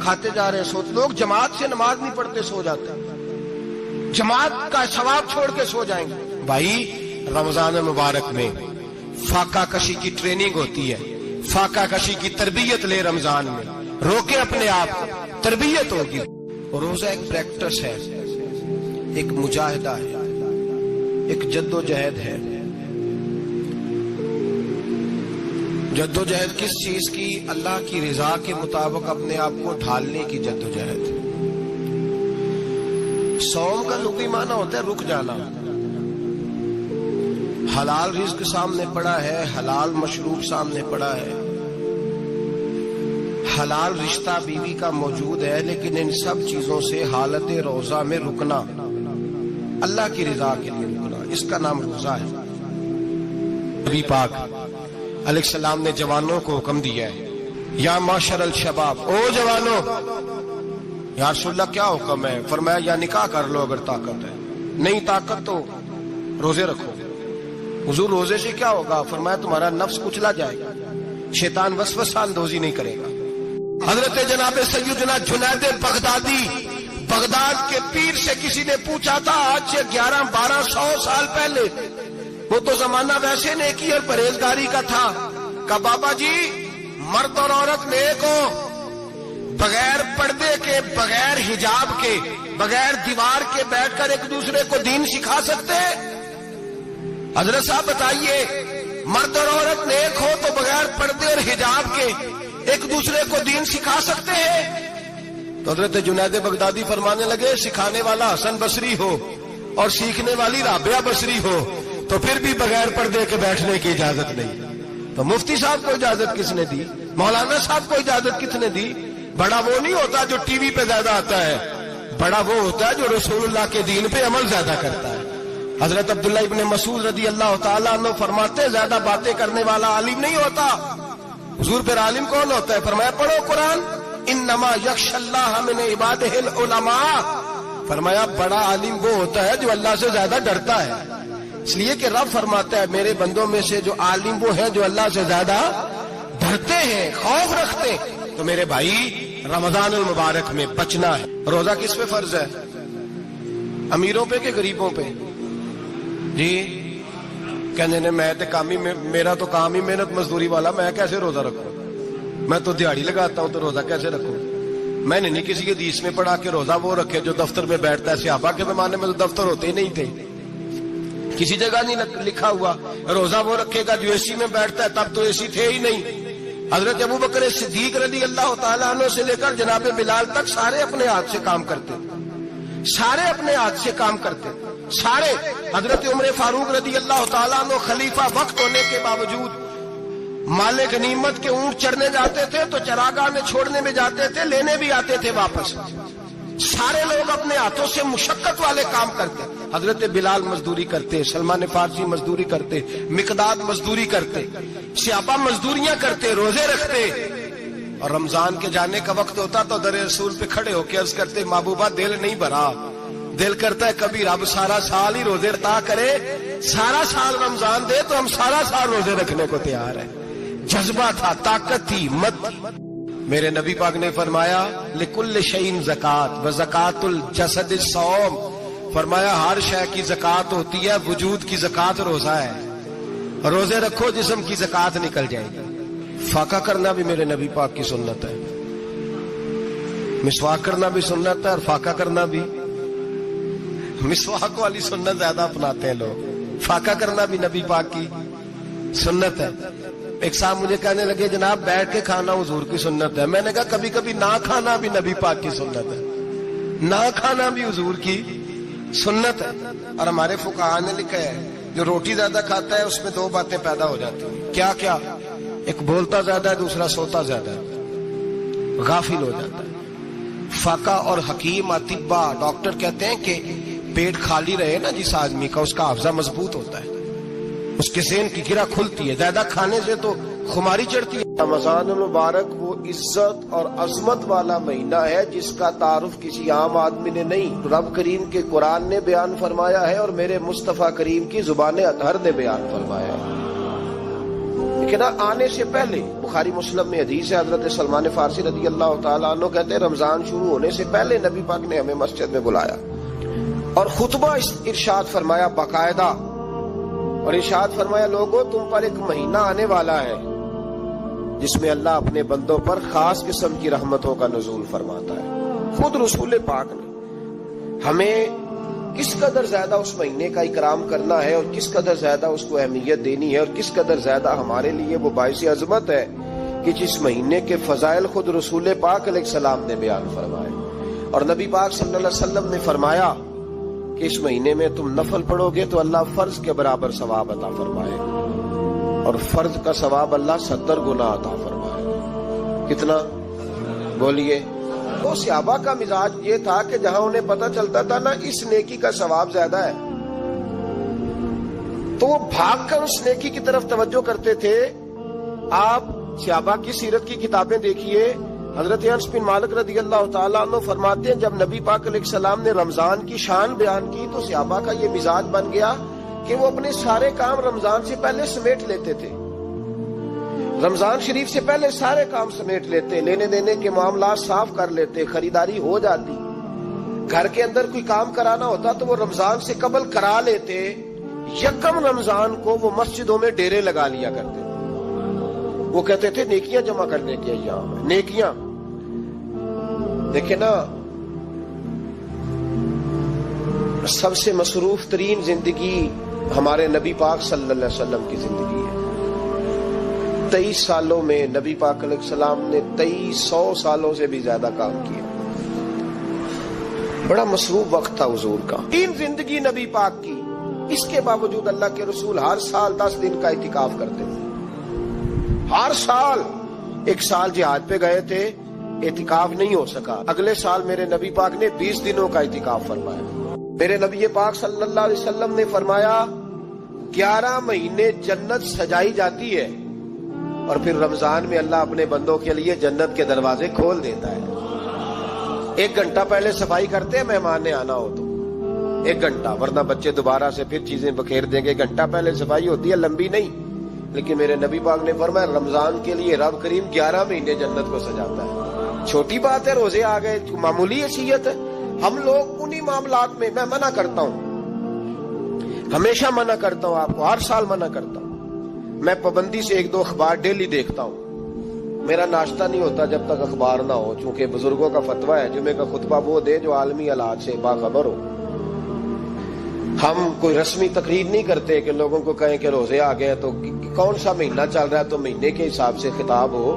کھاتے جا رہے ہیں سوتے. لوگ جماعت سے نماز نہیں پڑھتے سو جاتے ہیں, جماعت کا ثواب چھوڑ کے سو جائیں گے. بھائی رمضان مبارک میں فاقہ کشی کی ٹریننگ ہوتی ہے, فاقہ کشی کی تربیت لے رمضان میں, روکے اپنے آپ کو, تربیت ہوگی. روزہ ایک پریکٹس ہے, ایک مجاہدہ ہے, ایک جد و جہد ہے. جد و جہد کس چیز کی؟ اللہ کی رضا کے مطابق اپنے آپ کو ڈھالنے کی جد و جہد. صوم کا لغوی معنی ہوتا ہے رک جانا. حلال رزق سامنے پڑا ہے, حلال مشروب سامنے پڑا ہے, حلال رشتہ بیوی کا موجود ہے, لیکن ان سب چیزوں سے حالت روزہ میں رکنا, اللہ کی رضا کے لیے رکنا, اس کا نام روزہ ہے. نبی پاک علیہ السلام نے جوانوں کو حکم دیا ہے, یا معاشر الشباب, او جوانوں. یا رسول اللہ کیا حکم ہے؟ فرمایا یا نکاح کر لو اگر طاقت ہے, نہیں طاقت تو روزے رکھو. حضور روزے سے کیا ہوگا؟ فرمایا تمہارا نفس کچلا جائے گا, شیطان وسوسہ اندوزی نہیں کرے گا. حضرت جناب سیدنا جنید بغدادی, بغداد کے پیر سے کسی نے پوچھا تھا آج سے 1100-1200 سال پہلے, وہ تو زمانہ ویسے نیکی اور پرہیزگاری کا تھا, کہا بابا جی مرد اور عورت نیک ہو, بغیر پردے کے, بغیر حجاب کے, بغیر دیوار کے بیٹھ کر ایک دوسرے کو دین سکھا سکتے ہیں؟ حضرت صاحب بتائیے, مرد اور عورت نیک ہو تو بغیر پردے اور حجاب کے ایک دوسرے کو دین سکھا سکتے ہیں؟ تو حضرت جنید بغدادی فرمانے لگے سکھانے والا حسن بصری ہو اور سیکھنے والی رابعہ بصری ہو تو پھر بھی بغیر پردے کے بیٹھنے کی اجازت نہیں. تو مفتی صاحب کو اجازت کس نے دی؟ مولانا صاحب کو اجازت کس نے دی؟ بڑا وہ نہیں ہوتا جو ٹی وی پہ زیادہ آتا ہے, بڑا وہ ہوتا ہے جو رسول اللہ کے دین پہ عمل زیادہ کرتا ہے. حضرت عبداللہ ابن مسعود رضی اللہ تعالیٰ عنہ فرماتے زیادہ باتیں کرنے والا عالم نہیں ہوتا. حضور پھر عالم کون ہوتا ہے؟ فرمایا پڑھو قرآن, انما یخشی اللہ من عبادہ العلماء. فرمایا بڑا عالم وہ ہوتا ہے جو اللہ سے زیادہ ڈرتا ہے, اس لیے کہ رب فرماتا ہے میرے بندوں میں سے جو عالم وہ ہیں جو اللہ سے زیادہ ڈرتے ہیں, خوف رکھتے. تو میرے بھائی رمضان المبارک میں بچنا ہے. روزہ کس پہ فرض ہے؟ امیروں پہ کہ غریبوں پہ؟ جی کہنے نے میں میرا تو کام ہی محنت مزدوری والا, میں کیسے روزہ رکھوں؟ میں تو دیہڑی لگاتا ہوں تو روزہ کیسے رکھوں؟ میں نے نہیں کسی کے حدیث میں پڑھا کہ روزہ وہ رکھے جو دفتر میں بیٹھتا ہے. صحابہ کے زمانے میں تو دفتر ہوتے ہی نہیں تھے, کسی جگہ نہیں لکھا ہوا روزہ وہ رکھے گا جو اے سی میں بیٹھتا ہے, تب تو اے سی تھے ہی نہیں. حضرت ابوبکر صدیق رضی اللہ تعالیٰ عنہ سے لے کر جناب بلال تک سارے اپنے ہاتھ سے کام کرتے, سارے اپنے ہاتھ سے کام کرتے, سارے. حضرت عمر فاروق رضی اللہ تعالیٰ عنہ خلیفہ وقت ہونے کے باوجود مال غنیمت کے اونٹ چرنے جاتے تھے تو چراگاہ میں چھوڑنے میں جاتے تھے, لینے بھی آتے تھے واپس. سارے لوگ اپنے ہاتھوں سے مشقت والے کام کرتے. حضرت بلال مزدوری کرتے, سلمان فارسی مزدوری کرتے, مقداد مزدوری کرتے, صحابہ مزدوریاں کرتے, روزے رکھتے. اور رمضان کے جانے کا وقت ہوتا تو در رسول پہ کھڑے ہو کے عرض کرتے محبوبہ دل نہیں بھرا, دل کرتا ہے کبھی رب سارا سال ہی روزے عطا کرے, سارا سال رمضان دے تو ہم سارا سال روزے رکھنے کو تیار ہیں. جذبہ تھا, طاقت تھی, ہمت تھی. میرے نبی پاک نے فرمایا لکل شیء زکات و زکات الجسد الصوم. فرمایا ہر شے کی زکات ہوتی ہے, وجود کی زکات روزہ ہے. روزے رکھو جسم کی زکات نکل جائے گی. فاقہ کرنا بھی میرے نبی پاک کی سنت ہے, مسواک کرنا بھی سنت ہے, اور فاقہ کرنا بھی. مسواک والی سنت زیادہ اپناتے ہیں لوگ, فاقہ کرنا بھی نبی پاک کی سنت ہے. ایک صاحب مجھے کہنے لگے جناب بیٹھ کے کھانا حضور کی سنت ہے. میں نے کہا کبھی کبھی نہ کھانا بھی نبی پاک کی سنت ہے, نہ کھانا بھی حضور کی سنت ہے. اور ہمارے فقہاء نے لکھا ہے جو روٹی زیادہ کھاتا ہے اس میں دو باتیں پیدا ہو جاتی ہیں. کیا کیا؟ ایک بولتا زیادہ ہے, دوسرا سوتا زیادہ ہے, غافل ہو جاتا ہے. فقہ اور حکیم اطباء ڈاکٹر کہتے ہیں کہ پیٹ خالی رہے نا جس آدمی کا, اس کا حافظہ مضبوط ہوتا ہے, اس کے ذہن کی گرہ کھلتی ہے. زیادہ کھانے سے تو خماری چڑھتی ہے. رمضان المبارک وہ عزت اور عظمت والا مہینہ ہے جس کا تعارف کسی عام آدمی نے نہیں. رب کریم کے قرآن نے بیان فرمایا ہے اور میرے مصطفیٰ کریم کی زبان اطہر نے بیان فرمایا ہے. لیکن آنے سے پہلے بخاری مسلم میں حدیث ہے، حضرت سلمان فارسی رضی اللہ تعالیٰ عنہ کہتے ہیں رمضان شروع ہونے سے پہلے نبی پاک نے ہمیں مسجد میں بلایا اور خطبہ ارشاد فرمایا باقاعدہ، اور ارشاد فرمایا لوگوں تم پر ایک مہینہ آنے والا ہے جس میں اللہ اپنے بندوں پر خاص قسم کی رحمتوں کا نزول فرماتا ہے۔ خود رسول پاک نے ہمیں کس قدر زیادہ اس مہینے کا اکرام کرنا ہے اور کس قدر زیادہ اس کو اہمیت دینی ہے اور کس قدر زیادہ ہمارے لیے وہ باعث عظمت ہے کہ جس مہینے کے فضائل خود رسول پاک علیہ السلام نے بیان فرمائے، اور نبی پاک صلی اللہ علیہ وسلم نے فرمایا کہ اس مہینے میں تم نفل پڑھو گے تو اللہ فرض کے برابر ثواب عطا فرمائے، اور فرض کا ثواب اللہ 70 گنا عطا فرمائے۔ کتنا بولیے؟ تو صحابہ کا مزاج یہ تھا کہ جہاں انہیں پتہ چلتا تھا نا اس نیکی کا ثواب زیادہ ہے تو وہ بھاگ کر اس نیکی کی طرف توجہ کرتے تھے۔ آپ صحابہ کی سیرت کی کتابیں دیکھیے، حضرت انس بن مالک رضی اللہ تعالیٰ عنہ فرماتے ہیں جب نبی پاک علیہ السلام نے رمضان کی شان بیان کی تو صحابہ کا یہ مزاج بن گیا کہ وہ اپنے سارے کام رمضان سے پہلے سمیٹ لیتے تھے، رمضان شریف سے پہلے سارے کام سمیٹ لیتے، لینے دینے کے معاملات صاف کر لیتے، خریداری ہو جاتی، گھر کے اندر کوئی کام کرانا ہوتا تو وہ رمضان سے قبل کرا لیتے، یکم رمضان کو وہ مسجدوں میں ڈیرے لگا لیا کرتے، وہ کہتے تھے نیکیاں جمع کرنے کے ایام ہیں، نیکیاں۔ دیکھیں نا سب سے مصروف ترین زندگی ہمارے نبی پاک صلی اللہ علیہ وسلم کی زندگی ہے۔ 23 سالوں میں نبی پاک علیہ السلام نے 2300 سالوں سے بھی زیادہ کام کیا، بڑا مصروف وقت تھا حضور کا، تین زندگی نبی پاک کی۔ اس کے باوجود اللہ کے رسول ہر سال 10 دن کا اعتکاف کرتے تھے، ہر سال۔ ایک سال جہاد پہ گئے تھے، اعتکاف نہیں ہو سکا، اگلے سال میرے نبی پاک نے 20 دنوں کا اعتکاف فرمایا۔ میرے نبی پاک صلی اللہ علیہ وسلم نے فرمایا 11 مہینے جنت سجائی جاتی ہے اور پھر رمضان میں اللہ اپنے بندوں کے لیے جنت کے دروازے کھول دیتا ہے۔ 1 گھنٹہ پہلے صفائی کرتے ہیں مہمان نے آنا ہو تو 1 گھنٹہ، ورنہ بچے دوبارہ سے پھر چیزیں بکھیر دیں گے۔ 1 گھنٹہ پہلے صفائی ہوتی ہے، لمبی نہیں، لیکن میرے نبی پاک نے فرمایا رمضان کے لیے رب کریم 11 مہینے جنت کو سجاتا ہے۔ چھوٹی بات ہے، روزے آ گئے، معمولی حیثیت ہے۔ ہم لوگ انہی معاملات میں، میں منع کرتا ہوں، ہمیشہ منع کرتا ہوں، آپ کو ہر سال منع کرتا ہوں، میں پابندی سے 1-2 اخبار ڈیلی دیکھتا ہوں، میرا ناشتہ نہیں ہوتا جب تک اخبار نہ ہو، چونکہ بزرگوں کا فتویٰ ہے جمعے کا خطبہ وہ دے جو عالمی حالات سے باخبر ہو۔ ہم کوئی رسمی تقریر نہیں کرتے کہ لوگوں کو کہیں کہ روزے آ گئے تو کون سا مہینہ چل رہا ہے تو مہینے کے حساب سے خطاب ہو۔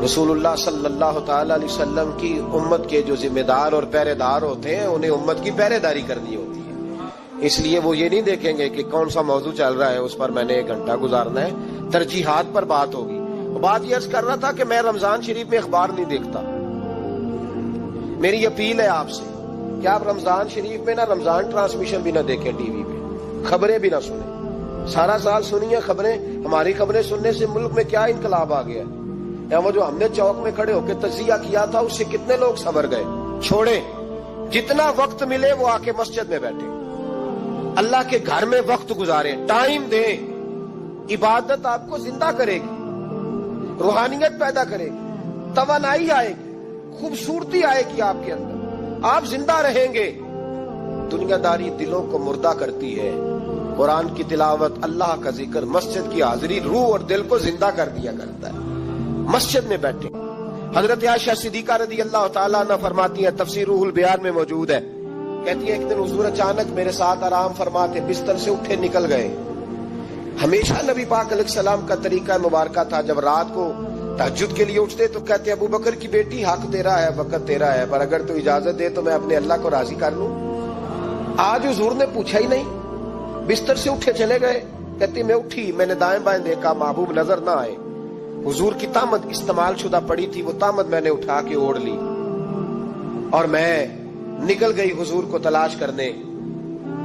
رسول اللہ صلی اللہ تعالی علیہ وسلم کی امت کے جو ذمہ دار اور پہرے دار ہوتے ہیں انہیں امت کی پہرے داری کرنی ہوتی ہے، اس لیے وہ یہ نہیں دیکھیں گے کہ کون سا موضوع چل رہا ہے اس پر میں نے 1 گھنٹہ گزارنا ہے، ترجیحات پر بات ہوگی۔ بات یہ عرض کر رہا تھا کہ میں رمضان شریف میں اخبار نہیں دیکھتا، میری اپیل ہے آپ سے کہ آپ رمضان شریف میں نہ رمضان ٹرانسمیشن بھی نہ دیکھیں، ٹی وی پہ خبریں بھی نہ سنیں، سارا سال سنیے خبریں، ہماری خبریں سننے سے ملک میں کیا انقلاب آ گیا ہے، یا وہ جو ہم نے چوک میں کھڑے ہو کے تجزیہ کیا تھا اس سے کتنے لوگ سنور گئے۔ چھوڑیں، جتنا وقت ملے وہ آ کے مسجد میں بیٹھے، اللہ کے گھر میں وقت گزاریں، ٹائم دیں، عبادت آپ کو زندہ کرے گی، روحانیت پیدا کرے گی، توانائی آئے گی، خوبصورتی آئے گی آپ کے اندر، آپ زندہ رہیں گے۔ دنیا داری دلوں کو مردہ کرتی ہے، قرآن کی تلاوت، اللہ کا ذکر، مسجد کی حاضری روح اور دل کو زندہ کر دیا کرتا ہے۔ مسجد میں بیٹھے، حضرت عائشہ صدیقہ رضی اللہ تعالیٰ عنہ فرماتی ہیں، تفسیر روح البیان میں موجود ہے، کہتی ہے ایک دن حضور اچانک میرے ساتھ آرام فرماتے بستر سے اٹھے نکل گئے۔ ہمیشہ نبی پاک علیہ السلام کا طریقہ مبارکہ تھا جب رات کو تہجد کے لیے اٹھتے تو کہتے ابو بکر کی بیٹی حق تیرا ہے، وقت تیرا ہے، پر اگر تو اجازت دے تو میں اپنے اللہ کو راضی کر لوں۔ آج حضور نے پوچھا ہی نہیں، بستر سے اٹھے چلے گئے، کہتی میں اٹھی، میں نے دائیں بائیں دیکھا، محبوب نظر نہ آئے، حضور کی تامت استعمال شدہ پڑی تھی، وہ تامت میں نے اٹھا کے اوڑھ لی اور میں نکل گئی حضور کو تلاش کرنے۔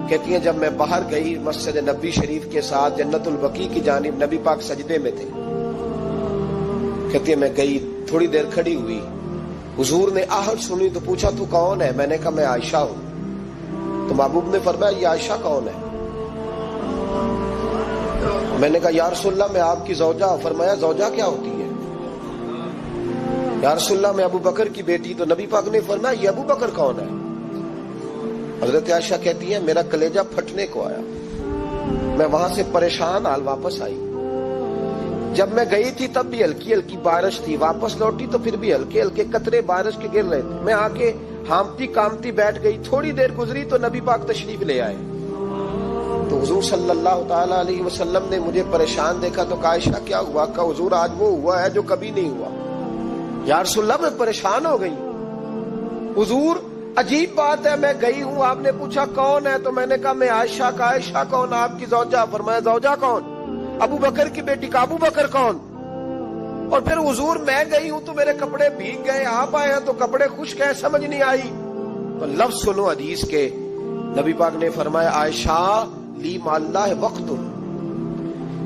کہتی ہیں جب میں باہر گئی مسجد نبی شریف کے ساتھ جنت البقیع کی جانب، نبی پاک سجدے میں تھے، کہتی ہے میں گئی، تھوڑی دیر کھڑی ہوئی، حضور نے آہٹ سنی تو پوچھا تو کون ہے؟ میں نے کہا میں عائشہ ہوں۔ تو محبوب نے فرمایا یہ عائشہ کون ہے؟ میں نے کہا یا رسول اللہ میں آپ کی زوجہ. فرمایا زوجہ کیا ہوتی ہے؟ یا رسول اللہ میں ابو بکر کی بیٹی. تو نبی پاک نے فرمایا یہ ابو بکر کون ہے؟ حضرت عائشہ کہتی ہے میرا کلیجہ پھٹنے کو آیا. میں وہاں سے پریشان حال واپس آئی. جب میں گئی تھی تب بھی ہلکی ہلکی بارش تھی, واپس لوٹی تو پھر بھی ہلکے ہلکے قطرے بارش کے گر رہے تھے. میں آ کے ہامتی کامتی بیٹھ گئی. تھوڑی دیر گزری تو نبی پاک تشریف لے آئے. تو حضور صلی اللہ تعالی علیہ وسلم نے مجھے پریشان دیکھا تو کہا عائشہ کیا ہوا؟ کہا حضور آج وہ ہوا ہے جو کبھی نہیں ہوا. یا رسول اللہ میں پریشان ہو گئی. حضور عجیب بات ہے, میں گئی ہوں, آپ نے پوچھا کون ہے تو میں نے کہا میں عائشہ. کا عائشہ کون؟ آپ کی زوجہ. فرمایا زوجہ کون؟ ابو بکر کی بیٹی. کا ابو بکر کون؟ اور پھر حضور میں گئی ہوں تو میرے کپڑے بھیگ گئے, آپ آئے ہیں تو کپڑے خشک ہیں, سمجھ نہیں آئی. تو لفظ سنو حدیث کے. نبی پاک نے فرمایا عائشہ لی مع اللہ وقت,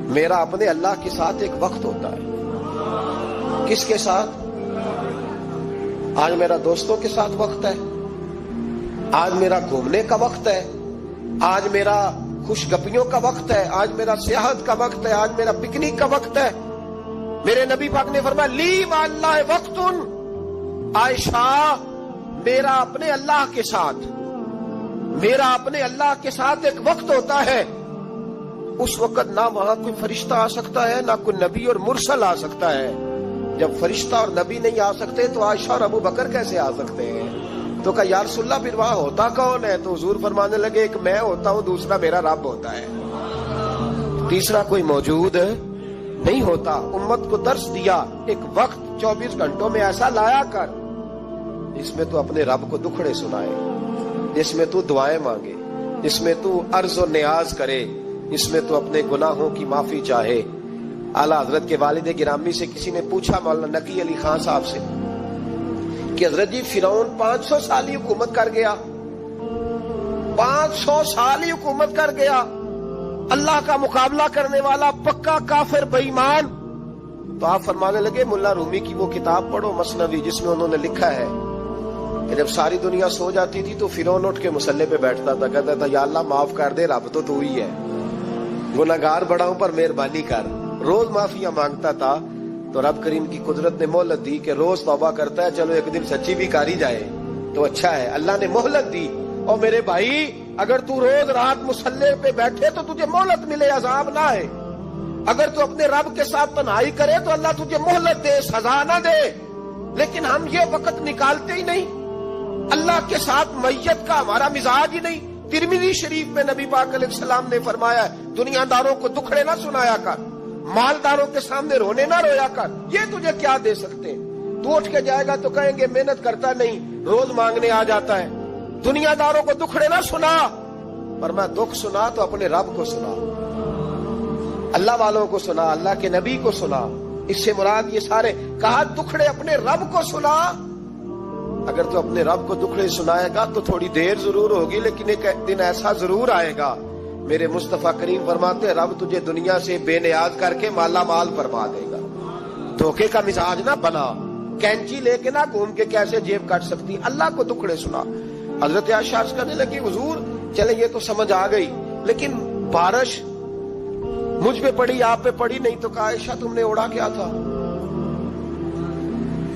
میرا اپنے اللہ کے ساتھ ایک وقت ہوتا ہے. کس کے ساتھ؟ آج میرا دوستوں کے ساتھ وقت ہے, آج میرا گھومنے کا وقت ہے, آج میرا خوش گپیوں کا وقت ہے, آج میرا سیاحت کا وقت ہے, آج میرا پکنک کا وقت ہے. میرے نبی پاک نے فرمایا لی مع اللہ وقت, عائشہ میرا اپنے اللہ کے ساتھ, میرا اپنے اللہ کے ساتھ ایک وقت ہوتا ہے. اس وقت نہ وہاں کوئی فرشتہ آ سکتا ہے, نہ کوئی نبی اور مرسل آ سکتا ہے. جب فرشتہ اور نبی نہیں آ سکتے تو عائشہ اور ابو بکر کیسے آ سکتے ہیں؟ تو کہا یا رسول اللہ پھر وہاں ہوتا کون ہے؟ تو حضور فرمانے لگے ایک میں ہوتا ہوں, دوسرا میرا رب ہوتا ہے, تیسرا کوئی موجود نہیں ہوتا. امت کو درس دیا ایک وقت 24 گھنٹوں میں ایسا لایا کر جس میں تو اپنے رب کو دکھڑے سنائے, جس میں تو دعائیں مانگے, جس میں تو عرض و نیاز کرے, جس میں تو اپنے گناہوں کی معافی چاہے. اعلیٰ حضرت کے والد گرامی سے کسی نے پوچھا مولانا نقی علی خان صاحب سے کہ حضرت جی فرعون 500 سال ہی حکومت کر گیا, 500 سال ہی حکومت کر گیا, اللہ کا مقابلہ کرنے والا پکا کافر بے ایمان. تو آپ فرمانے لگے ملا رومی کی وہ کتاب پڑھو مثنوی, جس میں انہوں نے لکھا ہے کہ جب ساری دنیا سو جاتی تھی تو فرعون اٹھ کے مصلے پہ بیٹھتا تھا, کہتا تھا یا اللہ معاف کر دے, رب تو ہی ہے, گناہگار بڑا ہوں پر مہربانی کر. روز معافیاں مانگتا تھا تو رب کریم کی قدرت نے مہلت دی کہ روز توبہ کرتا ہے, چلو ایک دن سچی بھی کاری جائے تو اچھا ہے. اللہ نے مہلت دی. اور میرے بھائی اگر تو روز رات مصلے پہ بیٹھے تو تجھے مہلت ملے, عذاب نہ آئے. اگر تو اپنے رب کے ساتھ تنہائی کرے تو اللہ تجھے مہلت دے, سزا نہ دے. لیکن ہم یہ وقت نکالتے ہی نہیں, اللہ کے ساتھ میت کا ہمارا مزاج ہی نہیں. ترمذی شریف میں نبی پاک علیہ السلام نے فرمایا دنیا داروں کو دکھڑے نہ سنایا کر, مالداروں کے سامنے رونے نہ رویا کر, یہ تجھے کیا دے سکتے. تو اٹھ کے جائے گا تو کہیں گے محنت کرتا نہیں, روز مانگنے آ جاتا ہے. دنیا داروں کو دکھڑے نہ سنا, پر میں دکھ سنا تو اپنے رب کو سنا, اللہ والوں کو سنا, اللہ کے نبی کو سنا. اس سے مراد یہ سارے کہا دکھڑے اپنے رب کو سنا. اگر تو اپنے رب کو دکھڑے سنائے گا تو تھوڑی دیر ضرور ہوگی, لیکن ایک دن ایسا ضرور آئے گا. میرے مصطفیٰ کریم فرماتے رب تجھے دنیا سے بے نیاز کر کے مالا مال فرما دے گا. دھوکے کا مزاج نہ بنا, کینچی لے کے نہ گھوم کے کیسے جیب کاٹ سکتی, اللہ کو دکھڑے سنا. حضرت عائشہ عرض کرنے لگی حضور چلے یہ تو سمجھ آ گئی, لیکن بارش مجھ پہ پڑی آپ پہ پڑی نہیں. تو کہا عائشہ تم نے اڑا کیا تھا؟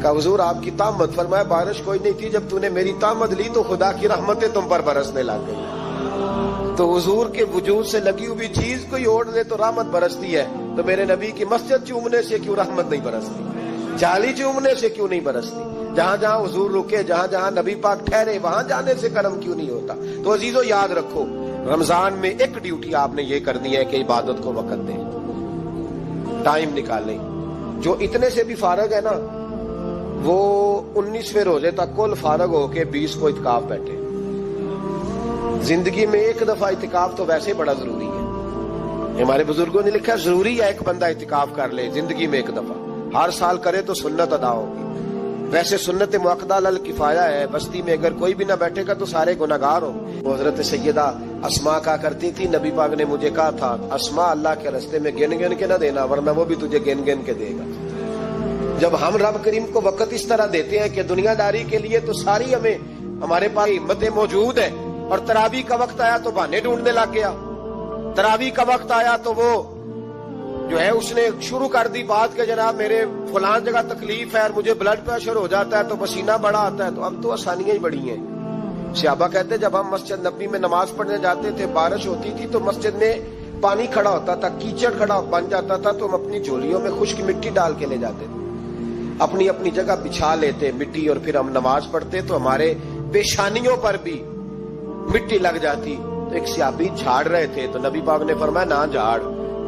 کہا حضور آپ کی تامت. فرمایا بارش کوئی نہیں تھی, جب تو نے میری تامت لی تو خدا کی رحمتیں تم پر برسنے لگ گئی. تو حضور کے وجود سے لگی ہوئی چیز کوئی اوڑھ لے تو رحمت برستی ہے, تو میرے نبی کی مسجد چومنے سے کیوں رحمت نہیں برستی, جالی چومنے سے کیوں نہیں برستی, جہاں جہاں حضور رکے, جہاں جہاں نبی پاک ٹھہرے وہاں جانے سے کرم کیوں نہیں ہوتا. تو عزیزو یاد رکھو رمضان میں ایک ڈیوٹی آپ نے یہ کرنی ہے کہ عبادت کو وقت دیں, ٹائم نکالیں. جو اتنے سے بھی فارغ ہے نا وہ 19ویں روزے تک کل فارغ ہو کے 20 کو اعتکاف بیٹھے. زندگی میں ایک دفعہ اعتکاف تو ویسے بڑا ضروری ہے. ہمارے بزرگوں نے لکھا ضروری ہے ایک بندہ اعتکاف کر لے زندگی میں ایک دفعہ, ہر سال کرے تو سنت ادا ہوگی. ویسے سنت مؤکدہ علی الکفایہ ہے, بستی میں اگر کوئی بھی نہ بیٹھے گا تو سارے گناہگار ہوں. وہ حضرت سیدہ اسماء کہا کرتی تھی نبی پاک نے مجھے کہا تھا اسماء اللہ کے راستے میں گن گن کے نہ دینا ورنہ وہ بھی تجھے گن گن کے دے گا. جب ہم رب کریم کو وقت اس طرح دیتے ہیں کہ دنیا داری کے لیے تو ساری ہمارے پاس ہمتیں موجود ہیں, اور تراویح کا وقت آیا تو بہانے ڈھونڈنے لگ گیا, تراویح کا وقت آیا تو وہ جو ہے اس نے شروع کر دی بات کہ جناب میرے فلان جگہ تکلیف ہے اور مجھے بلڈ پریشر ہو جاتا ہے تو پسینہ بڑا آتا ہے، تو اب تو آسانیاں ہی بڑی ہیں۔ صحابہ کہتے جب ہم مسجد نبوی میں نماز پڑھنے جاتے تھے، بارش ہوتی تھی تو مسجد میں پانی کھڑا ہوتا تھا، کیچڑ کھڑا بن جاتا تھا، تو ہم اپنی جھولیوں میں خشک مٹی ڈال کے لے جاتے تھے، اپنی اپنی جگہ بچھا لیتے مٹی، اور پھر ہم نماز پڑھتے تو ہمارے پیشانیوں پر بھی مٹی لگ جاتی۔ تو ایک صحابی جھاڑ رہے تھے تو نبی پاک نے فرمایا نہ جھاڑ،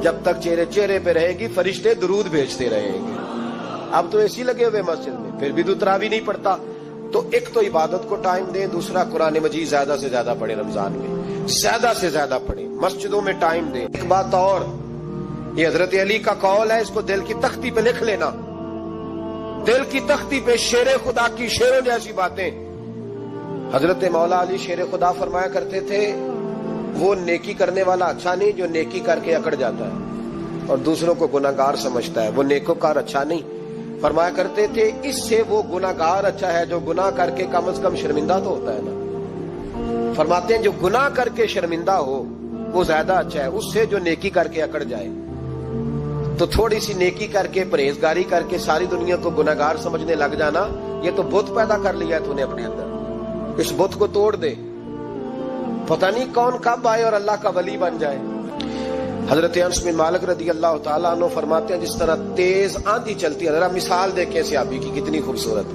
جب تک چہرے پہ رہے گی فرشتے درود بھیجتے رہیں گے۔ اب تو ایسی لگے ہوئے مسجد میں، پھر بھی تو تراویح نہیں پڑھتا۔ تو ایک تو عبادت کو ٹائم دیں، دوسرا قرآن مجید زیادہ سے زیادہ پڑھیں، رمضان میں زیادہ سے زیادہ پڑھیں، مسجدوں میں ٹائم دیں۔ ایک بات اور، یہ حضرت علی کا قول ہے، اس کو دل کی تختی پہ لکھ لینا، دل کی تختی پہ شیر خدا کی شیروں جیسی باتیں۔ حضرت مولا علی شیر خدا فرمایا کرتے تھے، وہ نیکی کرنے والا اچھا نہیں جو نیکی کر کے اکڑ جاتا ہے اور دوسروں کو گناہگار سمجھتا ہے، وہ نیکوکار اچھا نہیں۔ فرمایا کرتے تھے اس سے وہ گناہگار اچھا ہے جو گناہ کر کے کم از کم شرمندہ تو ہوتا ہے نا۔ فرماتے ہیں جو گناہ کر کے شرمندہ ہو وہ زیادہ اچھا ہے اس سے جو نیکی کر کے اکڑ جائے۔ تو تھوڑی سی نیکی کر کے پرہیزگاری کر کے ساری دنیا کو گناہگار سمجھنے لگ جانا، یہ تو بت پیدا کر لیا ہے تو نے اپنے اندر، اس بت کو توڑ دے، پتہ نہیں کون کب آئے اور اللہ کا ولی بن جائے۔ حضرت انس بن مالک رضی اللہ تعالیٰ عنہ فرماتے ہیں جس طرح تیز آندھی چلتی ہے، ذرا مثال دیکھیں صحابی کی کتنی خوبصورت،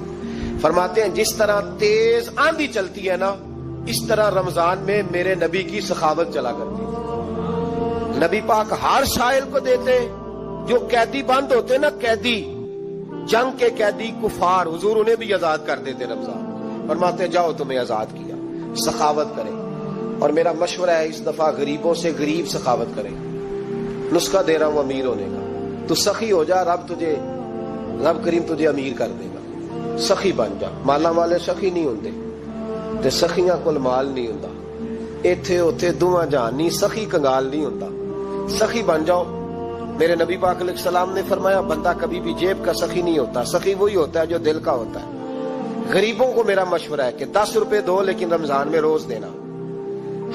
فرماتے ہیں جس طرح تیز آندھی چلتی ہے نا، اس طرح رمضان میں میرے نبی کی سخاوت چلا کرتی ہے۔ نبی پاک ہر سائل کو دیتے، جو قیدی بند ہوتے نا، قیدی جنگ کے قیدی کفار، حضور انہیں بھی آزاد کر دیتے رمضان، فرماتے ہیں جاؤ تمہیں آزاد کیا، سخاوت کریں۔ اور میرا مشورہ ہے اس دفعہ غریبوں سے غریب سخاوت کریں، نسخہ دے رہا ہوں امیر ہونے کا، تو سخی ہو جا، رب کریم تجھے امیر کر دے گا، سخی بن جا۔ مالا والے سخی نہیں ہوندے تے سخیاں کول مال نہیں ہوندا، ایتھے اوتھے دوواں جہان نہیں، سخی کنگال نہیں ہوندا، سخی بن جاؤ۔ میرے نبی پاک علیہ السلام نے فرمایا بندہ کبھی بھی جیب کا سخی نہیں ہوتا، سخی وہی ہوتا ہے جو دل کا ہوتا ہے۔ غریبوں کو میرا مشورہ ہے کہ 10 روپے دو لیکن رمضان میں روز دینا،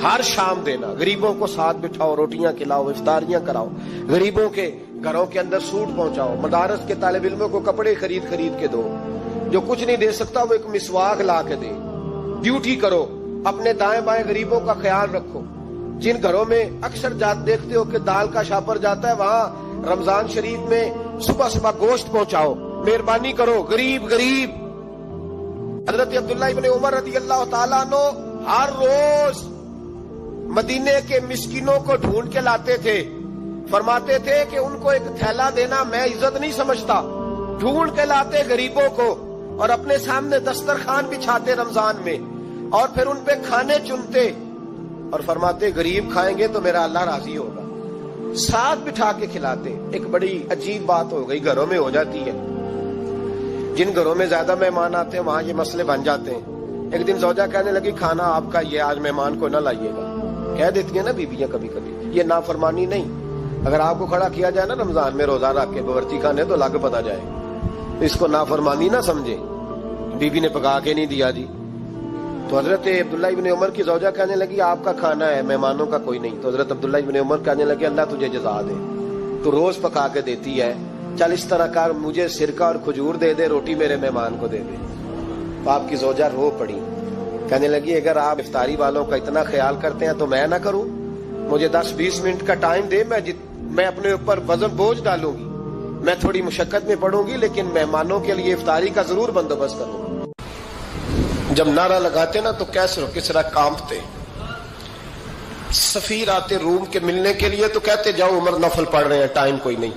ہر شام دینا، غریبوں کو ساتھ بٹھاؤ، روٹیاں کھلاؤ، افطاریاں کراؤ، غریبوں کے گھروں کے اندر سوٹ پہنچاؤ، مدارس کے طالب علموں کو کپڑے خرید کے دو، جو کچھ نہیں دے سکتا وہ ایک مسواک لا کے دے، ڈیوٹی کرو، اپنے دائیں بائیں غریبوں کا خیال رکھو۔ جن گھروں میں اکثر دیکھتے ہو کہ دال کا شاپر جاتا ہے، وہاں رمضان شریف میں صبح گوشت پہنچاؤ، مہربانی کرو، غریب۔ حضرت عبداللہ ابن عمر رضی اللہ تعالیٰ عنہ ہر روز مدینے کے مسکینوں کو ڈھونڈ کے لاتے تھے، فرماتے تھے کہ ان کو ایک تھیلا دینا میں عزت نہیں سمجھتا، ڈھونڈ کے لاتے غریبوں کو اور اپنے سامنے دسترخوان بچھاتے رمضان میں، اور پھر ان پہ کھانے چنتے اور فرماتے غریب کھائیں گے تو میرا اللہ راضی ہوگا، ساتھ بٹھا کے کھلاتے۔ ایک بڑی عجیب بات ہو گئی، گھروں میں ہو جاتی ہے، جن گھروں میں زیادہ مہمان آتے ہیں وہاں یہ مسئلے بن جاتے ہیں۔ ایک دن زوجہ کہنے لگی کھانا آپ کا یہ آج مہمان کو نہ لائیے گا، کہہ دیتی ہیں نا بیویاں کبھی کبھی، یہ نافرمانی نہیں، اگر آپ کو کھڑا کیا جائے نا رمضان میں روزہ رکھ کے باورچی خانے تو لگ پتا جائے، اس کو نافرمانی نہ سمجھے، بیوی نے پکا کے نہیں دیا جی۔ تو حضرت عبداللہ ابن عمر کی زوجہ کہنے لگی آپ کا کھانا ہے، مہمانوں کا کوئی نہیں۔ تو حضرت عبداللہ ابن عمر کہنے لگے اللہ تجھے جزا دے، تو روز پکا کے دیتی ہے، چل اس طرح کر، مجھے سرکہ اور کھجور دے دے، روٹی میرے مہمان کو دے دے۔ تو آپ کی زوجہ رو پڑی، کہنے لگی اگر آپ افطاری والوں کا اتنا خیال کرتے ہیں تو میں نہ کروں، مجھے 10-20 منٹ کا ٹائم دے، میں اپنے اوپر وزن بوجھ ڈالوں گی، میں تھوڑی مشقت میں پڑوں گی لیکن مہمانوں کے لیے افطاری کا ضرور بندوبست کروں گا۔ جب نعرہ لگاتے نا تو کیسر کس طرح کانپتے۔ سفیر آتے روم کے ملنے کے لیے تو کہتے جاؤ عمر نفل پڑھ رہے ہیں، ٹائم کوئی نہیں۔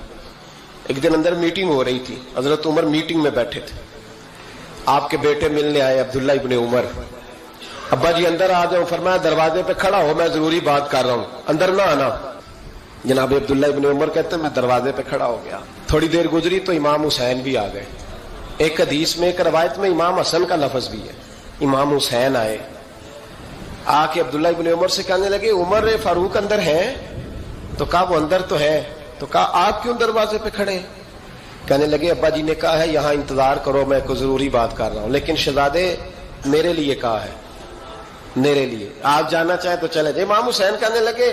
ایک دن اندر میٹنگ ہو رہی تھی، حضرت عمر میٹنگ میں بیٹھے تھے، آپ کے بیٹے ملنے آئے عبداللہ ابن عمر، ابا جی اندر آ جاؤ، فرمایا دروازے پہ کھڑا ہو، میں ضروری بات کر رہا ہوں، اندر نہ آنا۔ جناب عبداللہ ابن عمر کہتے ہیں میں دروازے پہ کھڑا ہو گیا، تھوڑی دیر گزری تو امام حسین بھی آ گئے، ایک حدیث میں ایک روایت میں امام حسن کا لفظ بھی ہے، امام حسین آئے، آ کے عبداللہ ابن عمر سے کہنے لگے عمر فاروق اندر ہیں؟ تو کہا وہ اندر تو ہے، تو کہا آپ کیوں دروازے پہ کھڑے ہیں؟ کہنے لگے ابا جی نے کہا ہے یہاں انتظار کرو، میں کوئی ضروری بات کر رہا ہوں، لیکن شہزادے میرے لیے کہا ہے، میرے لیے آپ جانا چاہیں تو چلے جائیں۔ امام حسین کہنے لگے